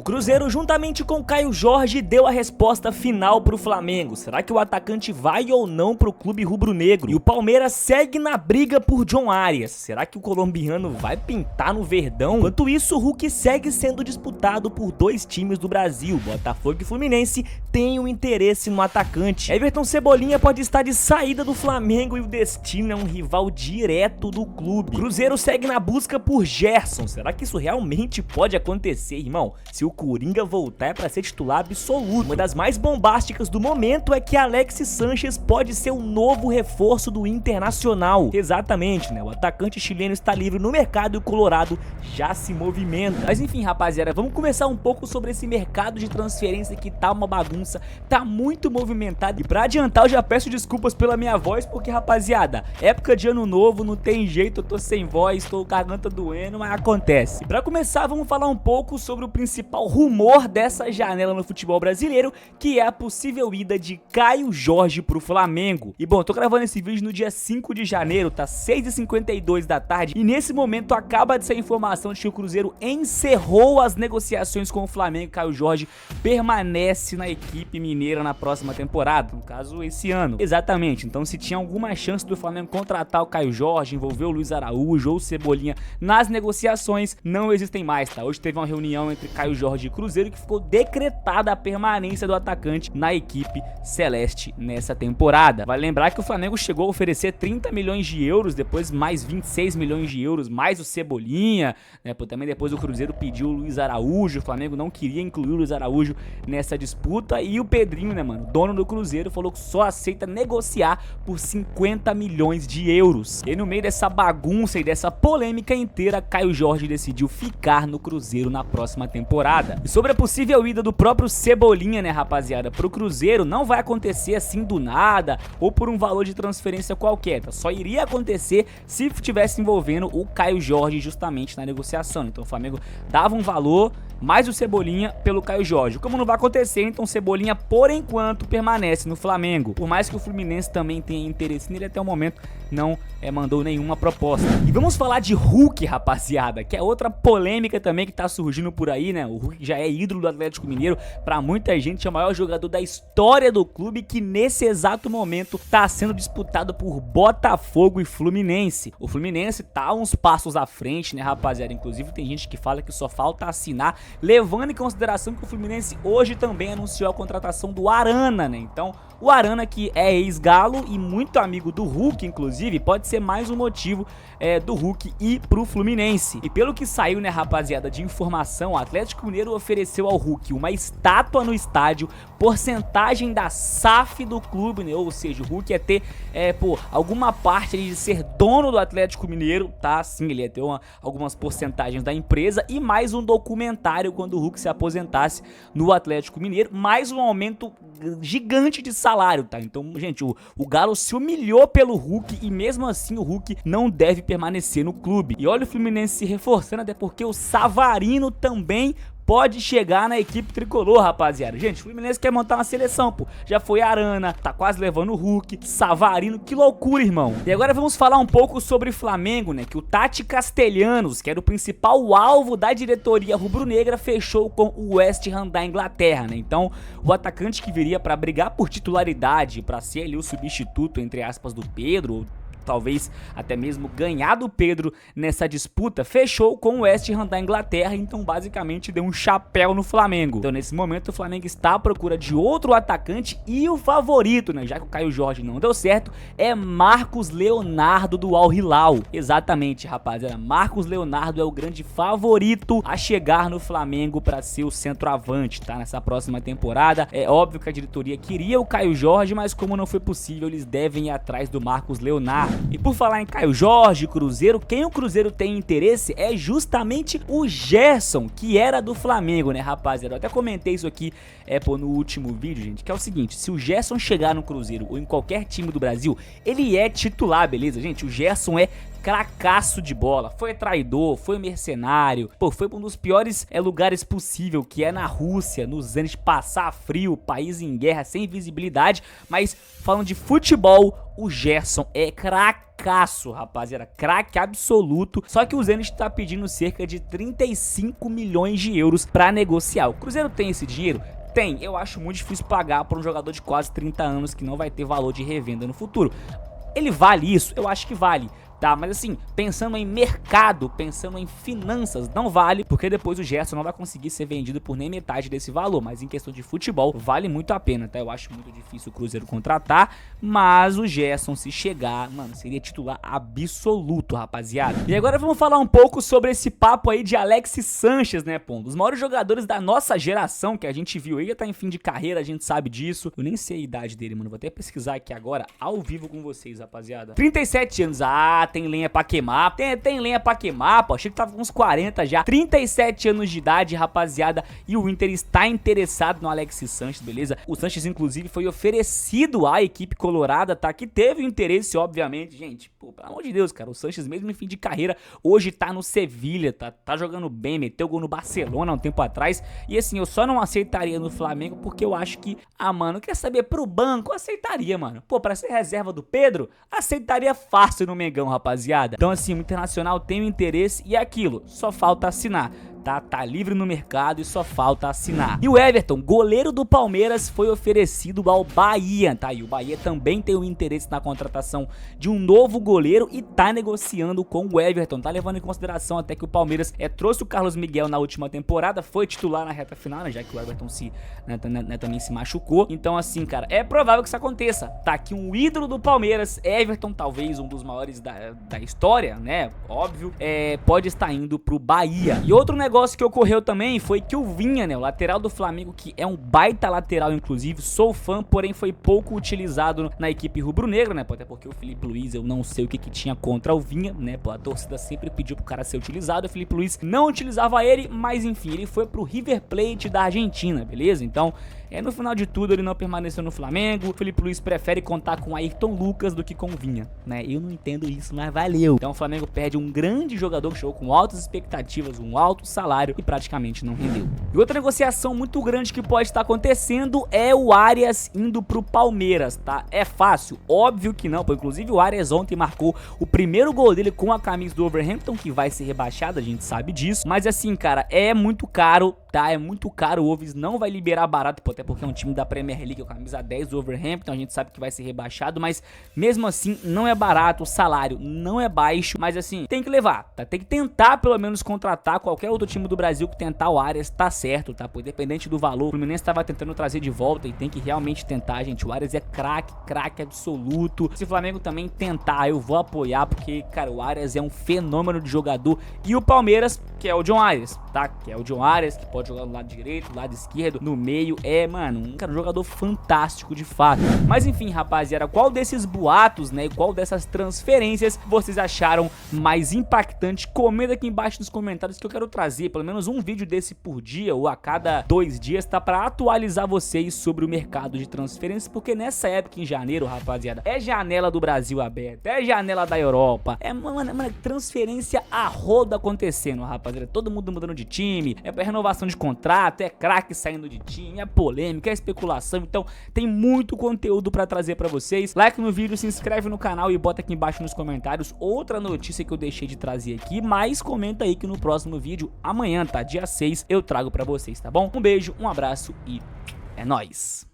Cruzeiro, juntamente com Caio Jorge, deu a resposta final pro Flamengo. Será que o atacante vai ou não pro clube rubro-negro? E o Palmeiras segue na briga por John Arias. Será que o colombiano vai pintar no Verdão? Enquanto isso, o Hulk segue sendo disputado por dois times do Brasil. Botafogo e Fluminense têm um interesse no atacante. Everton Cebolinha pode estar de saída do Flamengo e o destino é um rival direto do clube. Cruzeiro segue na busca por Gerson. Será que isso realmente pode acontecer, irmão? Se o Coringa voltar é pra ser titular absoluto. Uma das mais bombásticas do momento é que Alexis Sánchez pode ser o novo reforço do Internacional. Exatamente, né? O atacante chileno está livre no mercado e o Colorado já se movimenta. Mas enfim, rapaziada, vamos começar um pouco sobre esse mercado de transferência que tá uma bagunça, tá muito movimentado. E pra adiantar, eu já peço desculpas pela minha voz, porque, rapaziada, época de ano novo, não tem jeito, eu tô sem voz, tô garganta doendo, mas acontece. E pra começar, vamos falar um pouco sobre o principal rumor dessa janela no futebol brasileiro, que é a possível ida de Caio Jorge pro Flamengo. E bom, eu tô gravando esse vídeo no dia 5 de janeiro, tá 6h52 da tarde, e nesse momento acaba de sair informação de que o Cruzeiro encerrou as negociações com o Flamengo. Caio Jorge permanece na equipe mineira na próxima temporada, no caso esse ano. Exatamente, então se tinha alguma chance do Flamengo contratar o Caio Jorge, envolver o Luiz Araújo ou o Cebolinha nas negociações, não existem mais, tá? Hoje teve uma reunião entre Caio Jorge e Cruzeiro que ficou decretada a permanência do atacante na equipe celeste nessa temporada. Vale lembrar que o Flamengo chegou a oferecer 30 milhões de euros, depois mais 26 milhões de euros, mais o Cebolinha, né? Também depois o Cruzeiro pediu o Luiz Araújo, o Flamengo não queria incluir o Luiz Araújo nessa disputa, e o Pedrinho, né, mano, dono do Cruzeiro, falou que só aceita negociar por 50 milhões de euros. E no meio dessa bagunça e dessa polêmica inteira, Caio Jorge decidiu ficar no Cruzeiro na próxima temporada. E sobre a possível ida do próprio Cebolinha, né, rapaziada, pro Cruzeiro, não vai acontecer assim do nada ou por um valor de transferência qualquer, tá? Só iria acontecer se estivesse envolvendo o Caio Jorge justamente na negociação. Então o Flamengo dava um valor mais o Cebolinha pelo Caio Jorge. Como não vai acontecer, então o Cebolinha por enquanto permanece no Flamengo. Por mais que o Fluminense também tenha interesse nele, até o momento não mandou nenhuma proposta. E vamos falar de Hulk, rapaziada, que é outra polêmica também que tá surgindo por aí, né? O Hulk já é ídolo do Atlético Mineiro, pra muita gente é o maior jogador da história do clube, que nesse exato momento tá sendo disputado por Botafogo e Fluminense. O Fluminense tá uns passos à frente, né, rapaziada? Inclusive tem gente que fala que só falta assinar, levando em consideração que o Fluminense hoje também anunciou a contratação do Arana, né? Então o Arana, que é ex-Galo e muito amigo do Hulk, inclusive, pode ser mais um motivo do Hulk ir pro Fluminense. E pelo que saiu, né, rapaziada, de informação, o Atlético Mineiro ofereceu ao Hulk uma estátua no estádio, porcentagem da SAF do clube, né? Ou seja, o Hulk ia ter, alguma parte ali de ser dono do Atlético Mineiro, tá? Sim, ele ia ter algumas porcentagens da empresa e mais um documentário quando o Hulk se aposentasse no Atlético Mineiro, mais um aumento gigante de salário, tá? Então, gente, o Galo se humilhou pelo Hulk e mesmo assim o Hulk não deve permanecer no clube. E olha o Fluminense se reforçando, até porque o Savarino também pode chegar na equipe tricolor, rapaziada. Gente, o Fluminense quer montar uma seleção, pô. Já foi Arana, tá quase levando o Hulk, Savarino, que loucura, irmão. E agora vamos falar um pouco sobre o Flamengo, né? Que o Tati Castellanos, que era o principal alvo da diretoria rubro-negra, fechou com o West Ham da Inglaterra, né? Então, o atacante que viria pra brigar por titularidade, pra ser ali o substituto, entre aspas, do Pedro, ou talvez até mesmo ganhar do Pedro nessa disputa, fechou com o West Ham da Inglaterra, então basicamente deu um chapéu no Flamengo. Então nesse momento o Flamengo está à procura de outro atacante e o favorito, né, já que o Caio Jorge não deu certo, é Marcos Leonardo do Al Hilal. Exatamente, rapaziada, Marcos Leonardo é o grande favorito a chegar no Flamengo para ser o centroavante, tá? Nessa próxima temporada. É óbvio que a diretoria queria o Caio Jorge, mas como não foi possível, eles devem ir atrás do Marcos Leonardo. E por falar em Caio Jorge, Cruzeiro, quem o Cruzeiro tem interesse é justamente o Gerson, que era do Flamengo, né, rapaziada? Eu até comentei isso aqui no último vídeo, gente, que é o seguinte: se o Gerson chegar no Cruzeiro ou em qualquer time do Brasil, ele é titular, beleza, gente? O Gerson é cracaço de bola, foi traidor, foi mercenário, pô, foi um dos piores lugares possível, que é na Rússia, nos anos de passar frio, país em guerra, sem visibilidade, mas falando de futebol, o Gerson é cracaço, rapaziada, craque absoluto, só que o Zenit tá pedindo cerca de 35 milhões de euros pra negociar. O Cruzeiro tem esse dinheiro? Tem, eu acho muito difícil pagar por um jogador de quase 30 anos que não vai ter valor de revenda no futuro. Ele vale isso? Eu acho que vale. Tá, mas assim, pensando em mercado, pensando em finanças, não vale, porque depois o Gerson não vai conseguir ser vendido por nem metade desse valor, mas em questão de futebol, vale muito a pena, tá? Eu acho muito difícil o Cruzeiro contratar, mas o Gerson, se chegar, mano, seria titular absoluto, rapaziada. E agora vamos falar um pouco sobre esse papo aí de Alexis Sanchez, né, pô? Um dos maiores jogadores da nossa geração, que a gente viu aí, já tá em fim de carreira, a gente sabe disso. Eu nem sei a idade dele, mano, vou até pesquisar aqui agora, ao vivo com vocês, rapaziada. 37 anos, tem lenha pra queimar, tem lenha pra queimar, pô, achei que tava com uns 40 já, 37 anos de idade, rapaziada, e o Inter está interessado no Alexis Sanchez, beleza? O Sanchez, inclusive, foi oferecido à equipe colorada, tá? Que teve interesse, obviamente, gente, pô, pelo amor de Deus, cara, o Sanchez, mesmo em fim de carreira, hoje tá no Sevilha, tá jogando bem, meteu gol no Barcelona há um tempo atrás, e assim, eu só não aceitaria no Flamengo, porque eu acho que, mano, quer saber, pro banco, eu aceitaria, mano, pô, pra ser reserva do Pedro, aceitaria fácil no Mengão, rapaziada. Então assim, o Internacional tem o interesse e aquilo, só falta assinar. Tá livre no mercado e só falta assinar. E o Everton, goleiro do Palmeiras, foi oferecido ao Bahia, tá? E o Bahia também tem o interesse na contratação de um novo goleiro e tá negociando com o Everton, tá levando em consideração até que o Palmeiras trouxe o Carlos Miguel na última temporada, foi titular na reta final, né, já que o Everton também se machucou. Então assim, cara, é provável que isso aconteça, tá? Que um ídolo do Palmeiras, Everton, talvez um dos maiores da história, né? Óbvio, pode estar indo pro Bahia. E outro negócio que ocorreu também foi que o Vinha, né, o lateral do Flamengo, que é um baita lateral, inclusive, sou fã, porém foi pouco utilizado na equipe rubro-negra, né, até porque o Felipe Luiz, eu não sei o que tinha contra o Vinha, né, pô, a torcida sempre pediu pro cara ser utilizado, o Felipe Luiz não utilizava ele, mas enfim, ele foi pro River Plate da Argentina, beleza? Então, no final de tudo, ele não permaneceu no Flamengo. O Felipe Luiz prefere contar com Ayrton Lucas do que com o Vinha, né? Eu não entendo isso, mas valeu. Então o Flamengo perde um grande jogador que chegou com altas expectativas, um alto salário e praticamente não rendeu. E outra negociação muito grande que pode estar acontecendo é o Arias indo pro Palmeiras, tá? É fácil? Óbvio que não, pô. Inclusive o Arias ontem marcou o primeiro gol dele com a camisa do Wolverhampton, que vai ser rebaixada, a gente sabe disso. Mas assim, cara, é muito caro, tá? É muito caro, o Wolves não vai liberar barato, pô, até porque é um time da Premier League, com a camisa 10 do Wolverhampton, a gente sabe que vai ser rebaixado, mas mesmo assim não é barato, o salário não é baixo, mas assim, tem que levar, tá? Tem que tentar pelo menos contratar qualquer outro time do Brasil que tentar o Arias, tá certo, tá? Pô, independente do valor, o Fluminense tava tentando trazer de volta e tem que realmente tentar, gente, o Arias é craque absoluto. Se o Flamengo também tentar, eu vou apoiar, porque, cara, o Arias é um fenômeno de jogador, e o Palmeiras, que é o John Arias, tá? Que é o John Arias, que pode jogar do lado direito, do lado esquerdo, no meio, mano, um jogador fantástico de fato. Mas enfim, rapaziada, qual desses boatos, né, e qual dessas transferências vocês acharam mais impactante? Comenta aqui embaixo nos comentários, que eu quero trazer pelo menos um vídeo desse por dia ou a cada 2 dias, tá, pra atualizar vocês sobre o mercado de transferências, porque nessa época em janeiro, rapaziada, é janela do Brasil aberta, é janela da Europa, mano, transferência a rodo acontecendo, rapaziada, todo mundo mudando de time, é renovação de contrato, é craque saindo de time, é polêmica, é especulação, então tem muito conteúdo pra trazer pra vocês. Like no vídeo, se inscreve no canal e bota aqui embaixo nos comentários outra notícia que eu deixei de trazer aqui, mas comenta aí que no próximo vídeo, amanhã, tá, dia 6, eu trago pra vocês, tá bom? Um beijo, um abraço e é nóis!